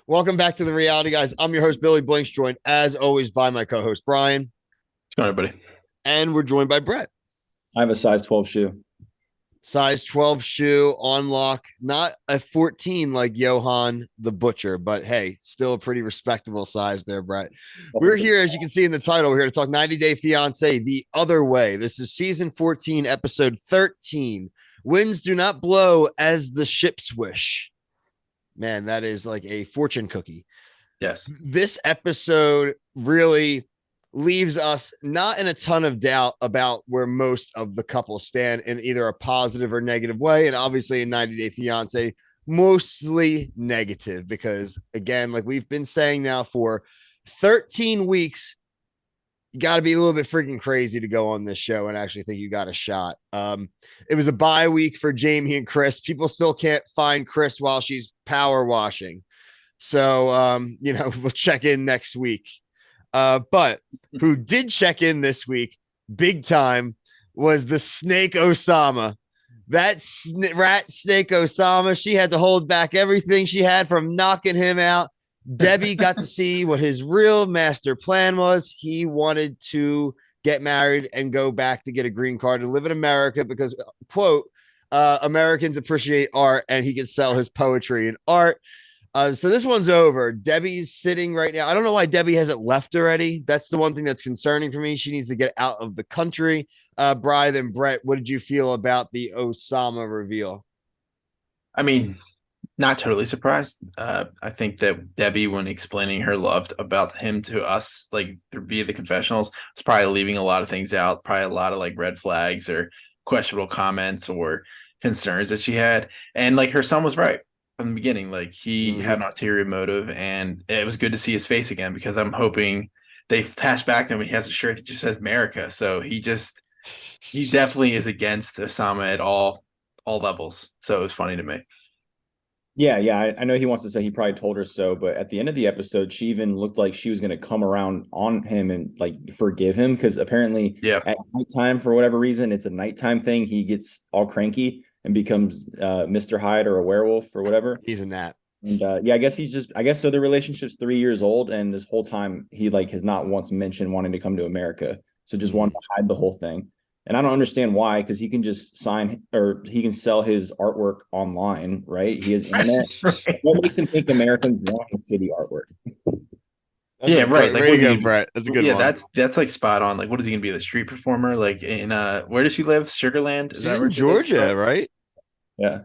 Welcome back to the Reality Guys. I'm your host, Billy Blinks, joined as always by my co-host, Brian. What's going on, everybody? And we're joined by Brett. I have a size 12 shoe. Size 12 shoe on lock. Not a 14 like Yohan the Butcher, but hey, still a pretty respectable size there, Brett. We're here, as you can see in the title, we're here to talk 90 Day Fiancé the other way. This is season 14, episode 13. Winds do not blow as the ships wish. Man, that is like a fortune cookie. Yes. This episode really leaves us not in a ton of doubt about where most of the couples stand in either a positive or negative way. And obviously in 90 Day Fiancé, mostly negative because, again, like we've been saying now for 13 weeks, you got to be a little bit freaking crazy to go on this show and actually think you got a shot. It was a bye week for Jamie and Chris. People still can't find Chris while she's power washing. So, we'll check in next week. But who did check in this week big time was the snake Osama. That rat snake Osama. She had to hold back everything she had from knocking him out. Debbie got to see what his real master plan was. He wanted to get married and go back to get a green card and live in America because, quote, Americans appreciate art and he could sell his poetry and art. So this one's over. Debbie's sitting right now. I don't know why Debbie hasn't left already. That's the one thing that's concerning for me. She needs to get out of the country. Brian and Brett, what did you feel about the Osama reveal? I mean, not totally surprised. I think that Debbie, when explaining her love about him to us, like via the confessionals, was probably leaving a lot of things out, probably a lot of like red flags or questionable comments or concerns that she had. And like her son was right from the beginning. Like he had an ulterior motive, and it was good to see his face again because I'm hoping they flash back to him. He has a shirt that just says America. So he definitely is against Osama at all levels. So it was funny to me. Yeah. I know he wants to say he probably told her so, but at the end of the episode, she even looked like she was going to come around on him and like forgive him because apparently at nighttime, for whatever reason, it's a nighttime thing. He gets all cranky and becomes Mr. Hyde or a werewolf or whatever. He's in that. And I guess so the relationship's 3 years old, and this whole time he like has not once mentioned wanting to come to America. So just wanted to hide the whole thing. And I don't understand why, because he can just sign or he can sell his artwork online, right? He has internet. Right. What makes him think Americans want city artwork? Right. Like, there you go, Brett. That's a good one. Yeah, that's like spot on. Like, what is he gonna be? The street performer? Like in where does she live? Sugarland? Is that where Georgia, right? Yeah.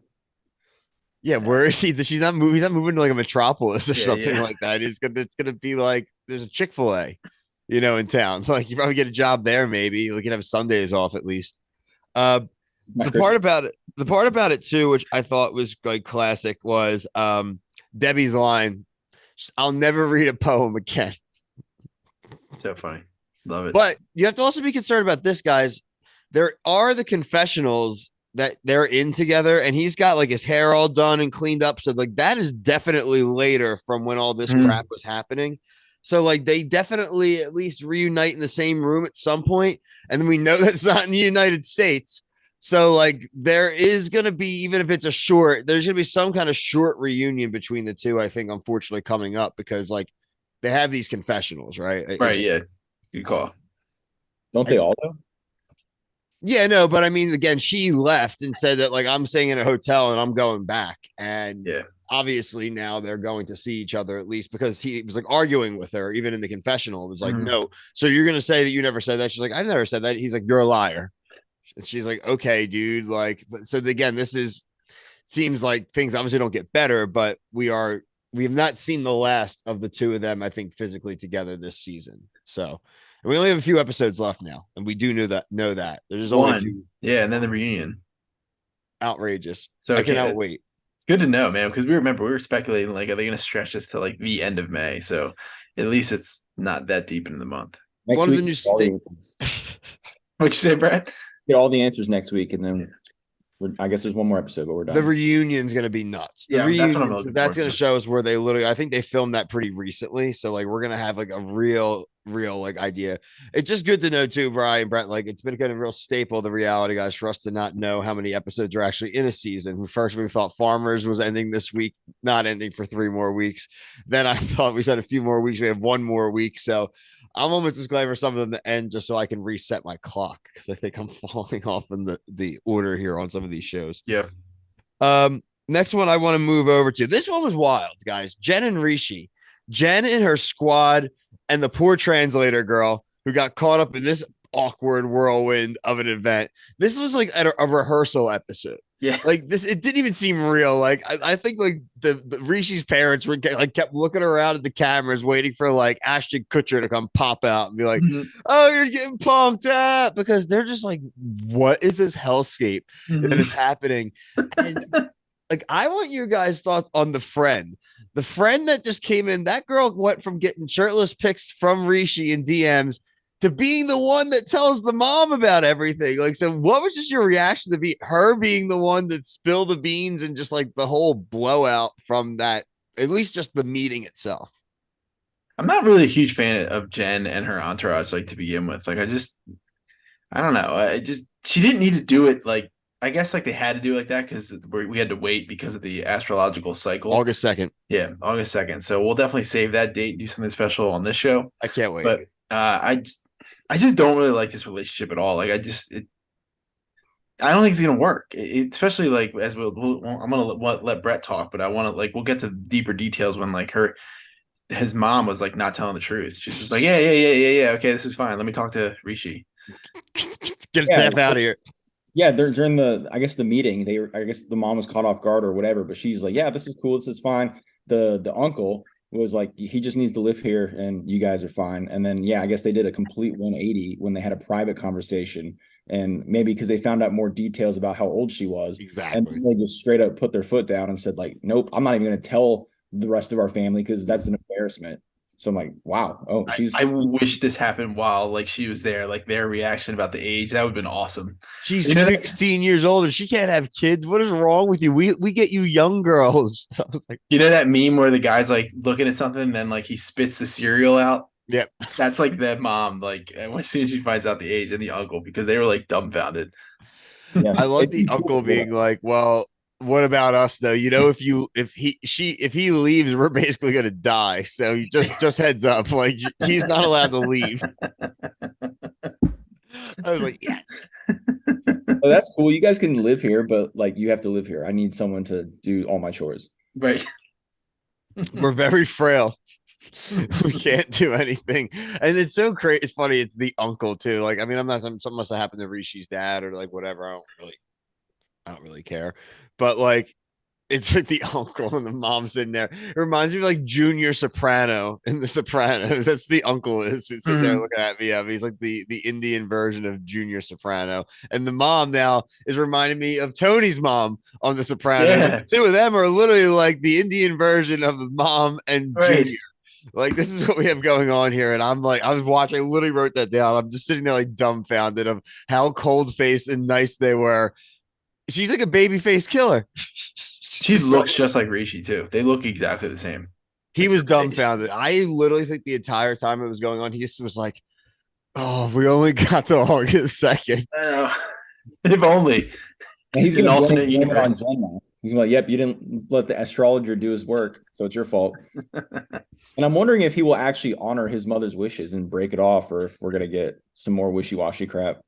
Yeah, where is he? She's not moving. He's not moving to like a metropolis or something like that. It's gonna be like there's a Chick-fil-A, in town. Like you probably get a job there. Maybe you can have Sundays off at least. The part about it too, which I thought was like classic, was Debbie's line. I'll never read a poem again. So funny. Love it. But you have to also be concerned about this, guys. There are the confessionals that they're in together, and he's got like his hair all done and cleaned up. So like that is definitely later from when all this crap was happening. So like they definitely at least reunite in the same room at some point. And then we know that's not in the United States. So like there is going to be, even if it's there's going to be some kind of short reunion between the two, I think, unfortunately, coming up because like they have these confessionals, right? Right. Yeah. Good call. Don't they all though? Yeah, no, but I mean, again, she left and said that like I'm staying in a hotel and I'm going back. And obviously now they're going to see each other at least because he was like arguing with her, even in the confessional. It was like, no. So you're going to say that you never said that? She's like, I've never said that. He's like, you're a liar. And she's like, okay, dude. Like, but so again, seems like things obviously don't get better, but we have not seen the last of the two of them, I think, physically together this season. So we only have a few episodes left now, and we do know that. There's only a few. Yeah, and then the reunion. Outrageous. So I cannot wait. It's good to know, man, because we were speculating, like, are they going to stretch this to like the end of May? So at least it's not that deep into the month. One of the new What'd you say, Brett? Get all the answers next week, and then I guess there's one more episode, but we're done. The reunion's going to be nuts. The Yeah, that's what I'm reunion, looking that's for. going to show us where they literally, I think they filmed that pretty recently. So like, we're going to have like a real like idea. It's just good to know too, Brian, Brent, like it's been kind of a real staple of the reality guys for us to not know how many episodes are actually in a season. First, we thought Farmers was ending this week, not ending for 3 more weeks. Then I thought we said a few more weeks. We have 1 more week. So I'm almost just glad for some of them to end just so I can reset my clock because I think I'm falling off in the order here on some of these shows. Yeah. Next one I want to move over to. This one was wild, guys. Jen and Rishi. Jen and her squad and the poor translator girl who got caught up in this awkward whirlwind of an event. This was like a rehearsal episode. Yeah. Like this, it didn't even seem real. Like I think like the Rishi's parents were like kept looking around at the cameras, waiting for like Ashton Kutcher to come pop out and be like, "Oh, you're getting pumped up," because they're just like, "What is this hellscape that is happening?" And like, I want your guys' thoughts on the friend that just came in. That girl went from getting shirtless pics from Rishi in DMs to being the one that tells the mom about everything. Like, so what was just your reaction to be her being the one that spilled the beans and just like the whole blowout from that, at least just the meeting itself? I'm not really a huge fan of Jen and her entourage, like to begin with. Like, I don't know. She didn't need to do it. Like, I guess like they had to do it like that because we had to wait because of the astrological cycle. August 2nd. Yeah, August 2nd. So we'll definitely save that date and do something special on this show. I can't wait. But I just don't really like this relationship at all. Like I don't think it's gonna work. Especially like as I'm gonna let Brett talk, but I want to like we'll get to deeper details when like his mom was like not telling the truth. She's just like yeah. Okay, this is fine. Let me talk to Rishi. Get the F out of here. Yeah, during I guess the meeting, I guess the mom was caught off guard or whatever, but she's like, yeah, this is cool, this is fine. The uncle was like, he just needs to live here and you guys are fine. And then I guess they did a complete 180 when they had a private conversation, and maybe because they found out more details about how old she was. Exactly. And they just straight up put their foot down and said like, nope, I'm not even going to tell the rest of our family because that's an embarrassment. So I'm like, wow. Oh, I wish this happened while like she was there, like their reaction about the age. That would have been awesome. She's 16 years old and she can't have kids. What is wrong with you? We get you young girls. I was like, you know that meme where the guy's like looking at something and then like he spits the cereal out? Yep. That's like that mom, like as soon as she finds out the age, and the uncle, because they were like dumbfounded. Yeah. I love the uncle being like, well, what about us though? You know, if he leaves, we're basically gonna die. So you just heads up, like he's not allowed to leave. I was like, yes. Oh, that's cool. You guys can live here, but like you have to live here. I need someone to do all my chores. Right. We're very frail. We can't do anything. And it's so crazy. It's funny. It's the uncle too. Like, I mean, I'm not something must have happened to Rishi's dad or like whatever. I don't really care. But like it's like the uncle and the mom's in there. It reminds me of like Junior Soprano in The Sopranos. That's the uncle is sitting there looking at me. He's like the Indian version of Junior Soprano. And the mom now is reminding me of Tony's mom on The Sopranos. Yeah. Like, the two of them are literally like the Indian version of the mom and Junior. Like, this is what we have going on here. And I'm like, I literally wrote that down. I'm just sitting there like dumbfounded of how cold faced and nice they were. She's like a baby face killer. She looks just like Rishi too. They look exactly the same. He was dumbfounded. I literally think the entire time it was going on, he just was like, oh, we only got to August 2nd. I know. If only. And he's going an to alternate universe. On Jen now. He's like, yep, you didn't let the astrologer do his work, so it's your fault. And I'm wondering if he will actually honor his mother's wishes and break it off, or if we're going to get some more wishy-washy crap.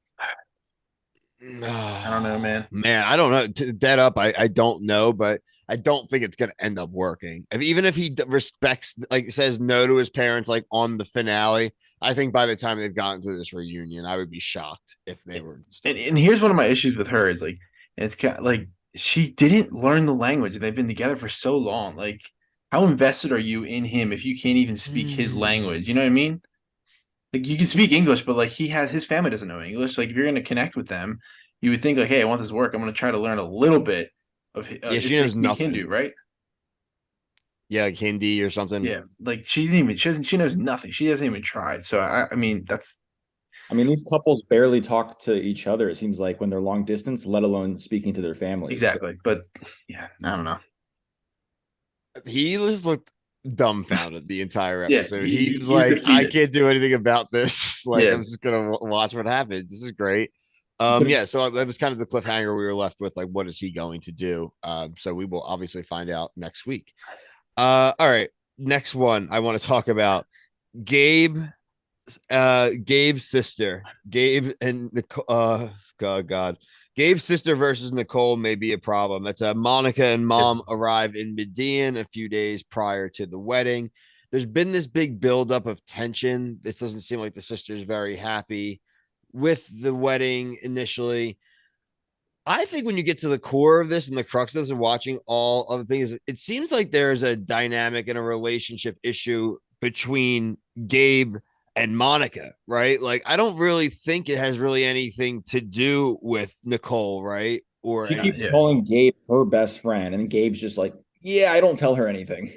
I don't know, man. I don't know. Dead up, I don't know, but I don't think it's going to end up working. Even if he respects, like says no to his parents, like on the finale, I think by the time they've gotten to this reunion, I would be shocked if they were. And here's one of my issues with her is like, and it's kind of like she didn't learn the language, and they've been together for so long. Like, how invested are you in him if you can't even speak his language? You know what I mean? Like, you can speak English, but like his family doesn't know English. Like, if you're going to connect with them, you would think like, hey, I want this work. I'm going to try to learn a little bit of. She knows nothing. Hindu, right? Yeah, like Hindi or something. Yeah, like she knows nothing. She hasn't even tried. So I mean, that's I mean, these couples barely talk to each other, it seems like, when they're long distance, let alone speaking to their families. Exactly. But yeah, I don't know. He just looked dumbfounded the entire Yeah, episode. He's he's like, I defeated. can't do anything about this. Like, Yeah. I'm just gonna watch what happens. This is great. But Yeah, so that was kind of the cliffhanger we were left with. Like, what is he going to do? So we will obviously find out next week. All right. Next one I want to talk about Gabe, Gabe's sister, Gabe and Nicole. God. Gabe's sister versus Nicole may be a problem. That's Monica and mom arrive in Median a few days prior to the wedding. There's been this big buildup of tension. It doesn't seem like the sister is very happy with the wedding initially. I think when you get to the core of this and the crux of this and watching all of the things, it seems like there's a dynamic and a relationship issue between Gabe and Monica, right? Like, I don't really think it has really anything to do with Nicole, right? Or she keeps Yeah. calling Gabe her best friend, and Gabe's just like, yeah, I don't tell her anything.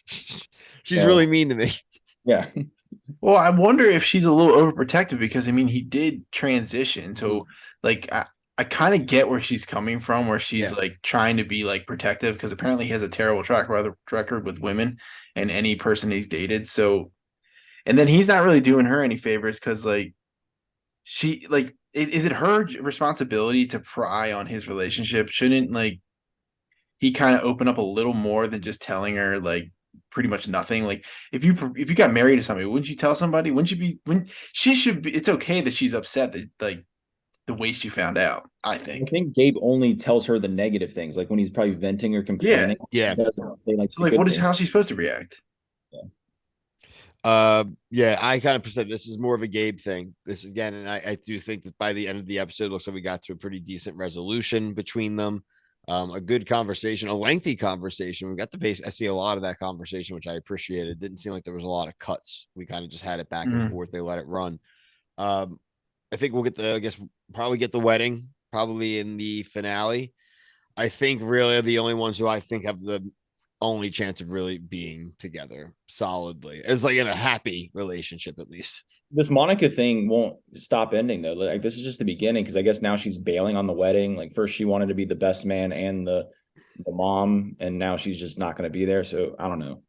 she's really mean to me. Yeah. Well, I wonder if she's a little overprotective because I mean he did transition. So like I kind of get where she's coming from, where she's like trying to be like protective because apparently he has a terrible record with women and any person he's dated. So and then he's not really doing her any favors because like she like is it her responsibility to pry on his relationship? Shouldn't like he kind of open up a little more than just telling her like pretty much nothing? Like if you got married to somebody, wouldn't you tell somebody? Wouldn't you be when she should be? It's okay that she's upset that like the way she found out. I I think. think Gabe only tells her the negative things, like when he's probably venting or complaining. Yeah. He doesn't say like So the like, good what is things. how's she supposed to react? Yeah, I kind of said this is more of a Gabe thing. This again, and I do think that by the end of the episode, it looks like we got to a pretty decent resolution between them. A good conversation, a lengthy conversation. We got the base. I see a lot of that conversation, which I appreciated. Didn't seem like there was a lot of cuts. We kind of just had it back and forth. They let it run. I think we'll get I guess probably get the wedding probably in the finale. I think really the only ones who I think have the only chance of really being together solidly is like in a happy relationship, at least. This Monica thing won't stop ending though. Like this is just the beginning because I guess now she's bailing on the wedding. Like first she wanted to be the best man and the mom, and now she's just not going to be there. So I don't know.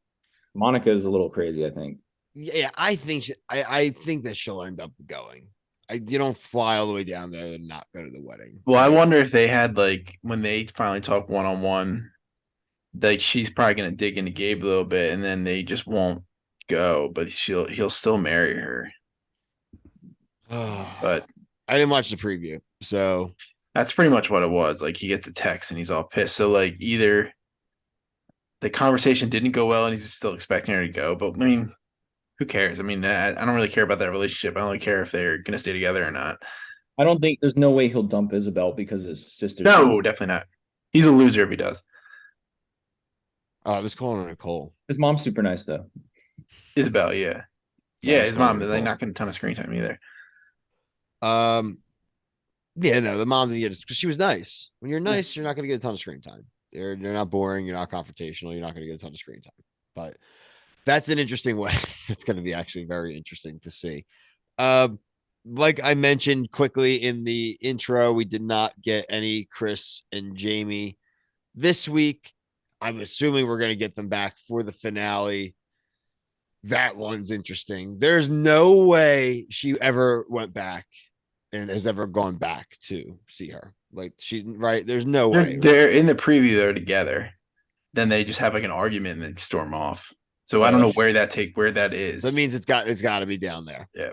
Monica is a little crazy, I think. Yeah, I think I think that she'll end up going. You don't fly all the way down there and not go to the wedding. Well, I wonder if they had like when they finally talk one on one, like she's probably gonna dig into Gabe a little bit, and then they just won't go, but he'll still marry her. But I didn't watch the preview, so that's pretty much what it was. Like he gets the text and he's all pissed. So like either the conversation didn't go well and he's still expecting her to go, but I mean, who cares? I mean, I don't really care about that relationship. I don't really care if they're gonna stay together or not. I don't think there's no way he'll dump Isabel because his sister. No, definitely not. He's a loser if he does. I was calling her Nicole. His mom's super nice though. Isabel, yeah. Yeah, his mom, they're not getting a ton of screen time either. Yeah, no, the mom didn't get it because she was nice. When you're nice, you're not going to get a ton of screen time. They're not boring. You're not confrontational. You're not going to get a ton of screen time. But that's an interesting way. It's going to be actually very interesting to see. Like I mentioned quickly in the intro, we did not get any Chris and Jamie this week. I'm assuming we're going to get them back for the finale. That one's interesting. There's no way she ever went back and has ever gone back to see her. Like she, right? There's no way. They're in the preview. They're together. Then they just have like an argument and they storm off. So I don't know where that is. That means it's got to be down there. Yeah.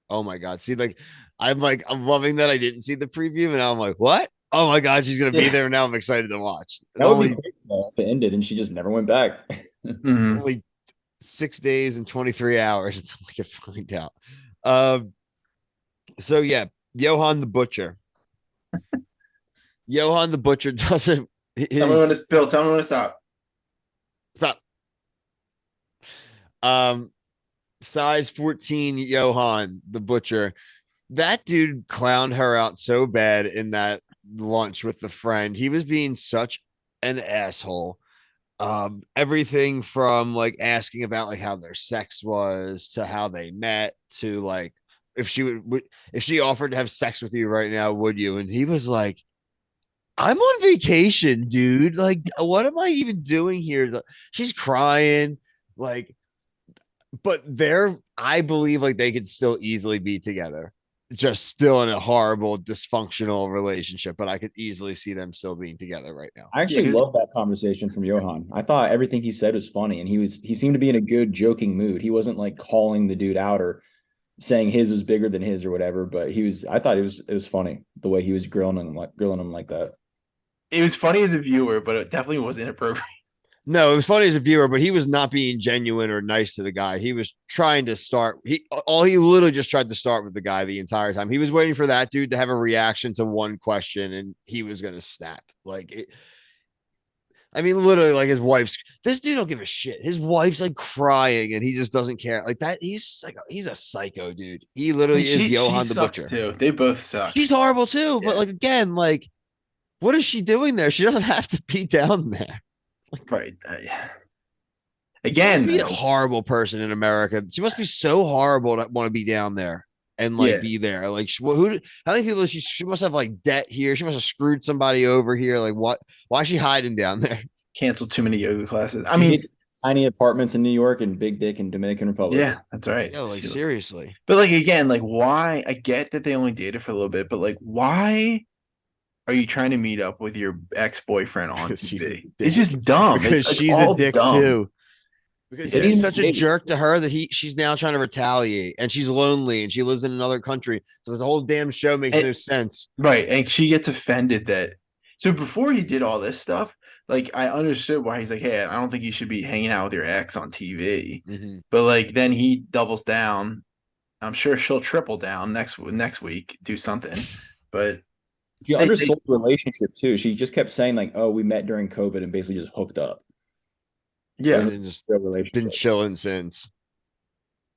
Oh my god. See, I'm loving that I didn't see the preview, and now I'm like, what? Oh my god, she's gonna be there. Now I'm excited to watch. That would be great if it ended and she just never went back. Only 6 days and 23 hours until we can find out. So yeah, Yohan the Butcher. Yohan the Butcher doesn't. Tell me when to spill. Tell me when to stop. Stop. Size 14 Yohan the Butcher. That dude clowned her out so bad in that lunch with the friend. He was being such an asshole. Everything from like asking about like how their sex was to how they met to like if she offered to have sex with you right now, would you? And he was like, I'm on vacation, dude. Like, what am I even doing here? She's crying, like, but I believe like they could still easily be together, just still in a horrible, dysfunctional relationship. But I could easily see them still being together right now. I actually love that conversation from Yohan. I thought everything he said was funny, and he seemed to be in a good joking mood. He wasn't like calling the dude out or saying his was bigger than his or whatever. But I thought it was funny the way he was grilling him like that. It was funny as a viewer, but it definitely was inappropriate. No, it was funny as a viewer, but he was not being genuine or nice to the guy. He was trying to start. He literally just tried to start with the guy the entire time. He was waiting for that dude to have a reaction to one question, and he was going to snap. Like it. I mean, literally, like this dude don't give a shit. His wife's like crying, and he just doesn't care. Like that, he's a psycho dude. He literally is Yohan the Butcher. Too. They both suck. She's horrible too, but like again, like what is she doing there? She doesn't have to be down there. Like, right. Again, be a horrible person in America. She must be so horrible to want to be down there and like be there. Like, how many people she must have like debt here? She must have screwed somebody over here. Like, what? Why is she hiding down there? Canceled too many yoga classes. I mean, tiny apartments in New York and big dick in Dominican Republic. Yeah, that's right. Yeah, like seriously. But like again, like why? I get that they only dated for a little bit, but like why? Are you trying to meet up with your ex-boyfriend on TV? It's just dumb. Because she's a dick too. Because he's such a jerk to her that she's now trying to retaliate, and she's lonely and she lives in another country. So the whole damn show makes no sense. Right. And she gets offended that. So before he did all this stuff, like I understood why he's like, hey, I don't think you should be hanging out with your ex on TV. Mm-hmm. But like then he doubles down. I'm sure she'll triple down next week, do something. But she undersold the relationship too. She just kept saying like, "Oh, we met during COVID and basically just hooked up." Yeah, and just been chilling since.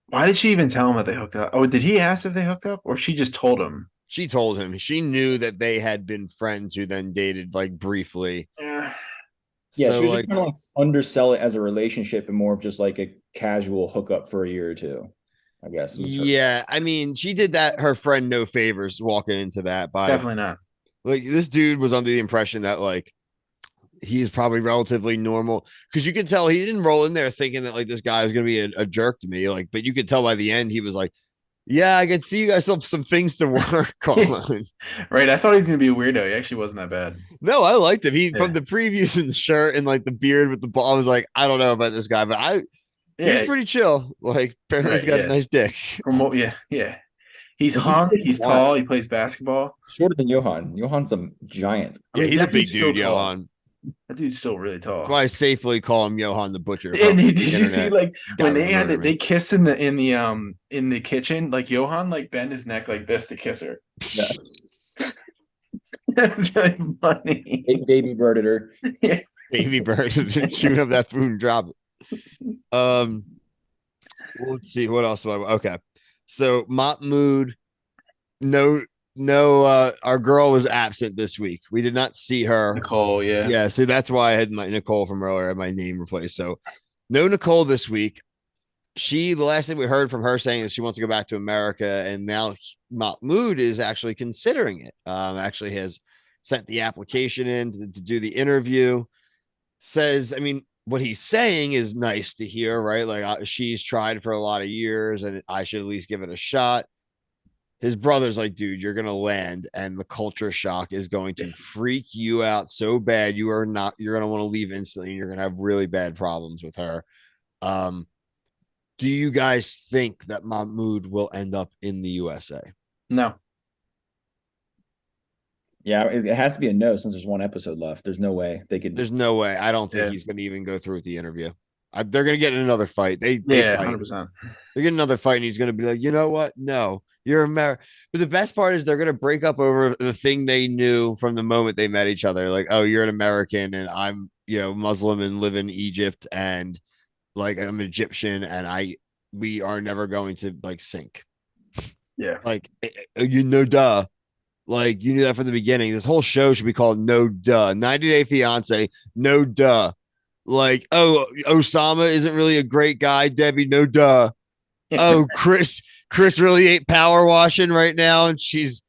Why did she even tell him that they hooked up? Oh, did he ask if they hooked up, or she just told him? She told him. She knew that they had been friends who then dated like briefly. Yeah, so she was like, trying to like undersell it as a relationship and more of just like a casual hookup for a year or two. I guess. Yeah, I mean, she did that her friend no favors walking into that. Definitely not. Like this dude was under the impression that like he's probably relatively normal because you could tell he didn't roll in there thinking that like this guy was gonna be a jerk to me. Like, but you could tell by the end he was like, "Yeah, I can see you guys have some things to work on." Right. I thought he was gonna be a weirdo. He actually wasn't that bad. No, I liked him. From the previews and the shirt and like the beard with the ball. I was like, I don't know about this guy, but he's pretty chill. Like, apparently he's got a nice dick. Yeah. He's hung. He's tall. He plays basketball. Shorter than Yohan. Yohan's a giant. Yeah, he's a big dude, Yohan. That dude's still really tall. That's why I safely call him Yohan the Butcher. And did you see like when they kissed in the kitchen? Like Yohan like bent his neck like this to kiss her. Yeah. That's really funny. Baby birded her. Yeah. Baby bird chewing up that food and drop it. Let's see what else do I. Okay. So Mahmoud, no, our girl was absent this week. We did not see her. Nicole, yeah. Yeah, so that's why I had my Nicole from earlier, I had my name replaced. So no Nicole this week. The last thing we heard from her saying is she wants to go back to America, and now Mahmoud is actually considering it. Actually has sent the application in to do the interview. Says, I mean, what he's saying is nice to hear, right? Like she's tried for a lot of years and I should at least give it a shot. His brother's like, dude, you're going to land and the culture shock is going to freak you out so bad. You're going to want to leave instantly. And you're going to have really bad problems with her. Do you guys think that Mahmoud will end up in the USA? No. Yeah, it has to be a no since there's one episode left. There's no way they could. There's no way. I don't think he's going to even go through with the interview. They're going to get in another fight. They fight. 100%. They get another fight, and he's going to be like, you know what? No, you're American. But the best part is they're going to break up over the thing they knew from the moment they met each other. Like, oh, you're an American, and I'm, Muslim and live in Egypt, and like I'm Egyptian, and we are never going to like sync. Yeah, like duh. Like, you knew that from the beginning. This whole show should be called No Duh. 90 Day Fiancé, no duh. Like, oh, Osama isn't really a great guy, Debbie, no duh. Oh, Chris really ain't power washing right now, and she's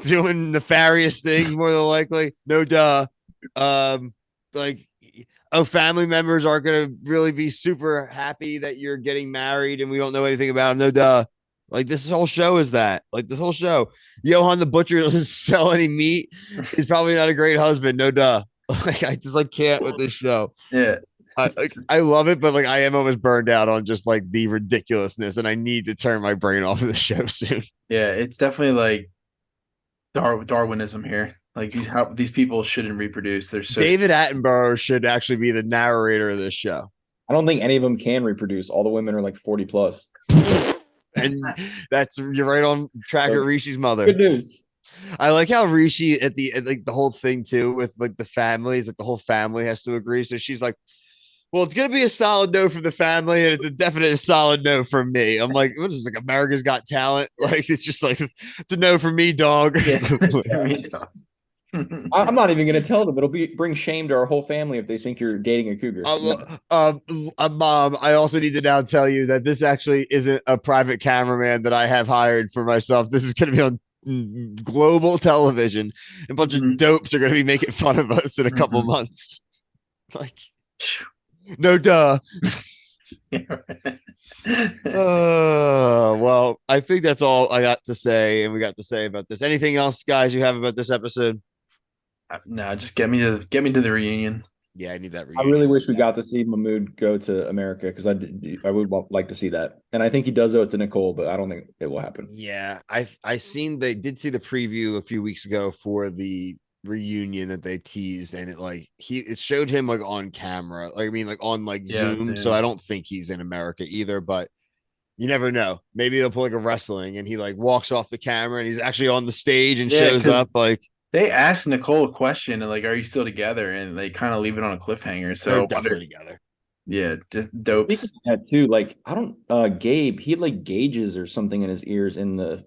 doing nefarious things more than likely. No duh. Like, oh, family members are gonna really be super happy that you're getting married, and we don't know anything about them. No duh. Like, this whole show is that. Like, this whole show, Yohan the butcher doesn't sell any meat. He's probably not a great husband. No duh. Like, I just like can't with this show. Yeah. I love it, but like I am almost burned out on just like the ridiculousness, and I need to turn my brain off of the show soon. Yeah, it's definitely like Darwinism here. Like these people shouldn't reproduce. They're so David Attenborough should actually be the narrator of this show. I don't think any of them can reproduce. All the women are like 40 plus. And you're right on track at Rishi's mother. Good news. I like how Rishi at like the whole thing too with like the families, like the whole family has to agree. So she's like, well, it's gonna be a solid no from the family, and it's a definite solid no from me. I'm like, what is this, like America's Got Talent? Like, it's just like it's a no from me, dog. Yeah. I'm not even gonna tell them. It'll bring shame to our whole family if they think you're dating a cougar. Mom, I also need to now tell you that this actually isn't a private cameraman that I have hired for myself. This is gonna be on global television. A bunch of dopes are gonna be making fun of us in a couple months. Like, no duh. Well, I think that's all I got to say, and we got to say about this. Anything else, guys, you have about this episode? No, just get me to the reunion. Yeah, I need that reunion. I really wish we got to see Mahmoud go to America, because I would like to see that, and I think he does owe it to Nicole, but I don't think it will happen. Yeah, they did see the preview a few weeks ago for the reunion that they teased, and it showed him like on camera, like I mean like on like Zoom. So I don't think he's in America either, but you never know. Maybe they'll pull like a wrestling and he like walks off the camera and he's actually on the stage and shows up. Like, they asked Nicole a question and like, are you still together? And they kind of leave it on a cliffhanger. So they're definitely together. Yeah, just dope. That too. Like, I don't Gabe, he had like gauges or something in his ears in the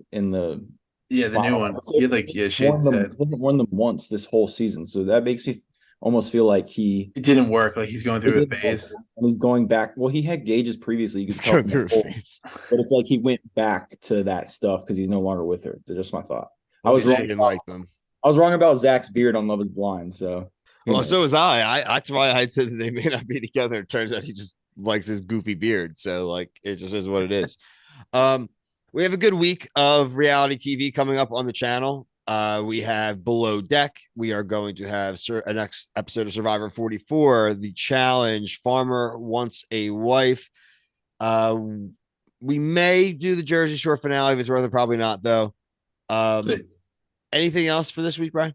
yeah, the new one. He had like shades. He hasn't worn them once this whole season. So that makes me almost feel like it didn't work. Like he's going through a phase. And he's going back. Well, he had gauges previously. You could tell through a phase. But it's like he went back to that stuff because he's no longer with her. That's just my thought. I was wrong. Like them. I was wrong about Zach's beard on Love Is Blind. So, well, so was I. That's why I said that they may not be together. It turns out he just likes his goofy beard. So, like, it just is what it is. We have a good week of reality TV coming up on the channel. We have Below Deck. We are going to have a next episode of Survivor 44, The Challenge, Farmer Wants a Wife. We may do the Jersey Shore finale if it's worth it. Probably not, though. Anything else for this week, Brian?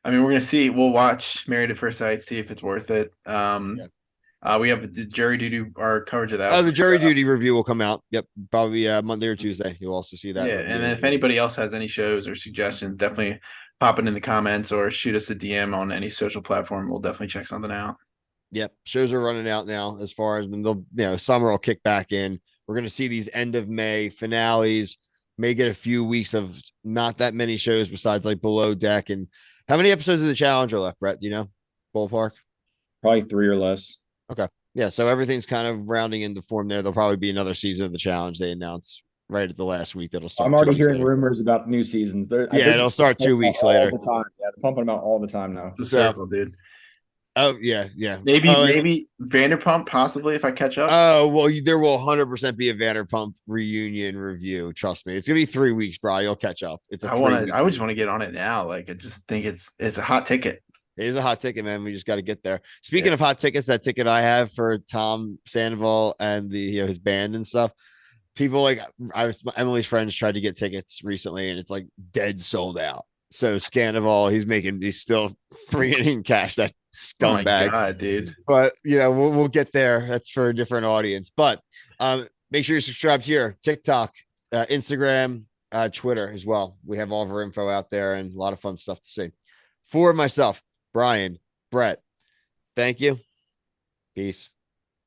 I mean, we're going to see. We'll watch Married at First Sight, see if it's worth it. We have the jury duty, our coverage of that. Oh, the jury duty review will come out. Yep, probably Monday or Tuesday. You'll also see that. Yeah, and then if anybody else has any shows or suggestions, definitely pop it in the comments or shoot us a DM on any social platform. We'll definitely check something out. Yep, shows are running out now. As far as they'll, summer will kick back in. We're going to see these end of May finales. May get a few weeks of not that many shows besides like Below Deck. And how many episodes of The Challenge are left, Brett? Do you know? Ballpark? Probably 3 or less. Okay. Yeah. So everything's kind of rounding into form there. There'll probably be another season of The Challenge. They announced right at the last week that'll start. I'm already hearing rumors about new seasons. It'll start 2 weeks later. Yeah, they're pumping them out all the time now. It's a circle, dude. Oh, yeah. Maybe Vanderpump, possibly, if I catch up. Oh, well, there will 100% be a Vanderpump reunion review. Trust me. It's going to be 3 weeks, bro. You'll catch up. I just want to get on it now. Like, I just think it's a hot ticket. It is a hot ticket, man. We just got to get there. Speaking of hot tickets, that ticket I have for Tom Sandoval and his band and stuff. People Emily's friends tried to get tickets recently, and it's like dead sold out. So Sandoval, he's still bringing in cash. That scumbag, oh my God, dude. But we'll get there. That's for a different audience. But make sure you're subscribed here. TikTok, Instagram, Twitter as well. We have all of our info out there and a lot of fun stuff to see. For myself, Brian, Brett, thank you. Peace.